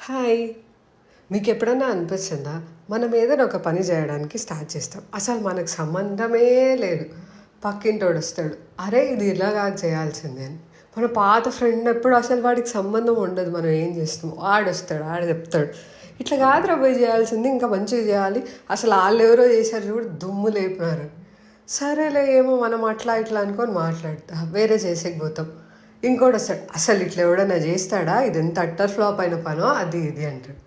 Hi. మీకు ఎప్పుడన్నా అనిపిస్తుందా? మనం ఏదైనా ఒక పని చేయడానికి స్టార్ట్ చేస్తాం. అసలు మనకు సంబంధమే లేదు. పక్కింటోడు వస్తాడు, అరే ఇది ఇలాగా చేయాల్సిందే అని. మన పాత ఫ్రెండ్ ఎప్పుడు అసలు వాడికి సంబంధం ఉండదు మనం ఏం చేస్తాం. ఆడొస్తాడు, ఆడ చెప్తాడు ఇట్లా కాదురా పోయి చేయాల్సింది, ఇంకా మంచిగా చేయాలి, అసలు వాళ్ళు ఎవరో చేశారు చూడు దుమ్ము లేపినారు. సరేలే ఏమో మనం అట్లా ఇట్లా అనుకొని మాట్లాడతా వేరే చేసేకపోతాం. ఇంకోటి వస్తాడు, అసలు ఇట్లా ఎవడన్నా చేస్తాడా, ఇది ఎంత అట్టర్ ఫ్లాప్ అయిన పనో అది ఇది అంటాడు.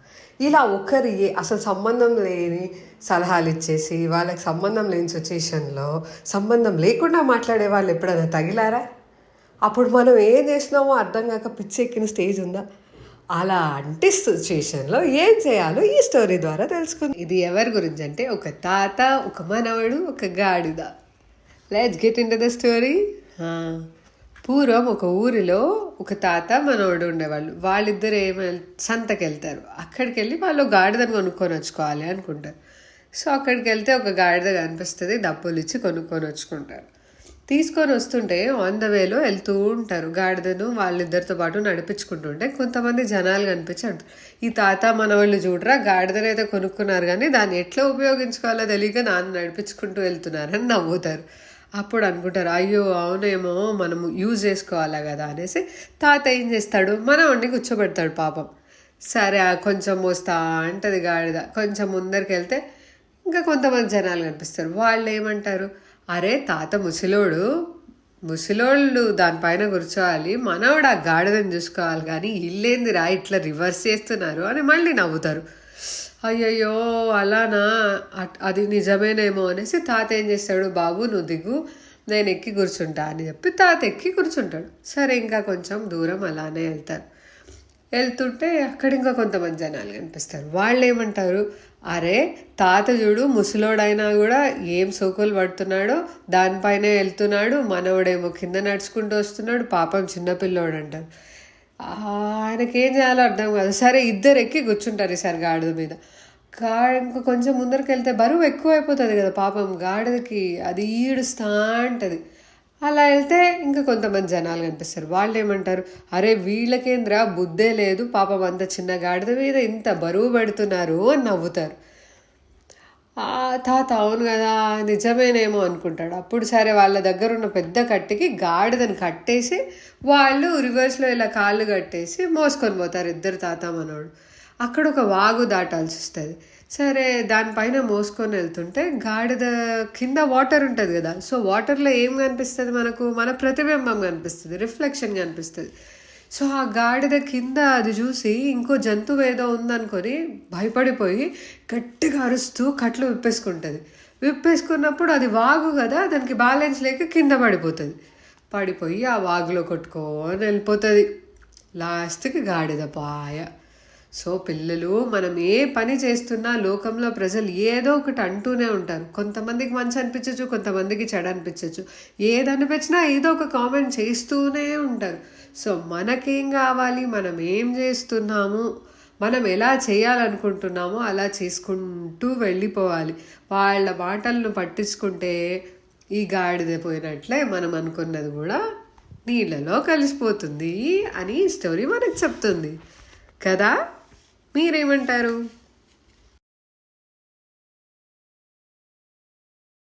ఇలా ఒకరి అసలు సంబంధం లేని సలహాలు ఇచ్చేసి వాళ్ళకి సంబంధం లేని సిచ్యుయేషన్లో సంబంధం లేకుండా మాట్లాడే వాళ్ళు ఎప్పుడైనా తగిలారా? అప్పుడు మనం ఏం చేసినామో అర్థం కాక పిచ్చెక్కిన స్టేజ్ ఉందా? అలా అంటే సిచ్యుయేషన్లో ఏం చేయాలో ఈ స్టోరీ ద్వారా తెలుసుకుంది. ఇది ఎవరి గురించి అంటే ఒక తాత, ఒక మనవడు, ఒక గాడిద. Let's get in to the story. పూర్వం ఒక ఊరిలో ఒక తాత మనవడు ఉండేవాళ్ళు. వాళ్ళిద్దరు సంతకి వెళ్తారు. అక్కడికి వెళ్ళి వాళ్ళు గాడిదని కొనుక్కొని వచ్చుకోవాలి అనుకుంటారు. సో అక్కడికి వెళ్తే ఒక గాడిద కనిపిస్తుంది, డబ్బులు ఇచ్చి కొనుక్కొని వచ్చుకుంటారు. తీసుకొని వస్తుంటే ఆన్ ద వేలో వెళ్తూ ఉంటారు. గాడిదను వాళ్ళిద్దరితో పాటు నడిపించుకుంటుంటే కొంతమంది జనాలు కనిపించారు. ఈ తాత మనవాళ్ళు చూడరా, గాడిదనైతే కొనుక్కున్నారు కానీ దాన్ని ఎట్లా ఉపయోగించుకోవాలో తెలియక నాన్న నడిపించుకుంటూ వెళ్తున్నారని నవ్వుతారు. అప్పుడు అనుకుంటారు, అయ్యో అవునేమో మనము యూజ్ చేసుకోవాలా కదా అనేసి తాత ఏం చేస్తాడు, మనవాడిని కూర్చోబెడతాడు. పాపం సరే కొంచెం మోస్తా అంటది గాడిద. కొంచెం ముందరికి వెళ్తే ఇంకా కొంతమంది జనాలు కనిపిస్తారు. వాళ్ళు ఏమంటారు, అరే తాత ముసలోళ్ళు దానిపైన కూర్చోవాలి, మనవాడు ఆ గాడిదని చూసుకోవాలి, కానీ ఇల్లేందిరా ఇట్లా రివర్స్ చేస్తున్నారు అని మళ్ళీ నవ్వుతారు. అయ్యయ్యో అలానా, అది నిజమేనేమో అనేసి తాత ఏం చేస్తాడు, బాబు నువ్వు దిగు నేను ఎక్కి కూర్చుంటా అని చెప్పి తాత ఎక్కి కూర్చుంటాడు. సరే ఇంకా కొంచెం దూరం అలానే వెళ్తుంటే అక్కడ ఇంకా కొంతమంది జనాలు కనిపిస్తారు. వాళ్ళు ఏమంటారు, అరే తాత చూడు ముసలోడైనా కూడా ఏం సోకులు పడుతున్నాడో దానిపైనే వెళ్తున్నాడు, మనవడేమో కింద నడుచుకుంటూ వస్తున్నాడు, పాపం చిన్నపిల్లోడు అంటారు. ఆయనకేం చేయాలో అర్థం కాదు. సరే ఇద్దరు ఎక్కి కూర్చుంటారు ఈసారి గాడిద మీద. ఇంకా కొంచెం ముందరికి వెళ్తే బరువు ఎక్కువ అయిపోతుంది కదా పాపం గాడిదకి, అది ఈడుస్తా ఉంటుంది. అలా వెళ్తే ఇంకా కొంతమంది జనాలు కనిపిస్తారు. వాళ్ళు ఏమంటారు, అరే వీళ్ళకేంద్ర బుద్ధే లేదు, పాపం అంత చిన్న గాడిద మీద ఇంత బరువు పెడుతున్నారు అని నవ్వుతారు. తాత అవును కదా నిజమేనేమో అనుకుంటాడు. అప్పుడు సరే వాళ్ళ దగ్గర ఉన్న పెద్ద కట్టికి గాడిదని కట్టేసి వాళ్ళు రివర్స్లో ఇలా కాళ్ళు కట్టేసి మోసుకొని పోతారు ఇద్దరు తాత మనోడు. అక్కడ ఒక వాగు దాటాల్సి వస్తుంది. సరే దానిపైన మోసుకొని వెళ్తుంటే గాడిద కింద వాటర్ ఉంటుంది కదా, సో వాటర్లో ఏం కనిపిస్తుంది మనకు, మన ప్రతిబింబం కనిపిస్తుంది, రిఫ్లెక్షన్ కనిపిస్తుంది. సో ఆ గాడిద కింద అది చూసి ఇంకో జంతువు ఏదో ఉందనుకొని భయపడిపోయి గట్టిగా అరుస్తూ కట్లు విప్పేసుకున్నప్పుడు అది వాగు కదా, దానికి బ్యాలెన్స్ లేక కింద పడిపోయి ఆ వాగులో కొట్టుకొని వెళ్ళిపోతుంది. లాస్ట్కి గాడిద పాయ. సో పిల్లలు, మనం ఏ పని చేస్తున్నా లోకంలో ప్రజలు ఏదో ఒకటి అంటూనే ఉంటారు. కొంతమందికి మంచి అనిపించచ్చు, కొంతమందికి చెడు అనిపించచ్చు. ఏది అనిపించినా ఏదో ఒక కామెంట్ చేస్తూనే ఉంటారు. సో మనకేం కావాలి, మనం ఏం చేస్తున్నాము, మనం ఎలా చేయాలనుకుంటున్నామో అలా చేసుకుంటూ వెళ్ళిపోవాలి. వాళ్ళ మాటలను పట్టించుకుంటే ఈ గాడిద పోయినట్లే మనం అనుకున్నది కూడా నీళ్ళలో కలిసిపోతుంది అని స్టోరీ మనకు చెప్తుంది కదా. మీరేమంటారు?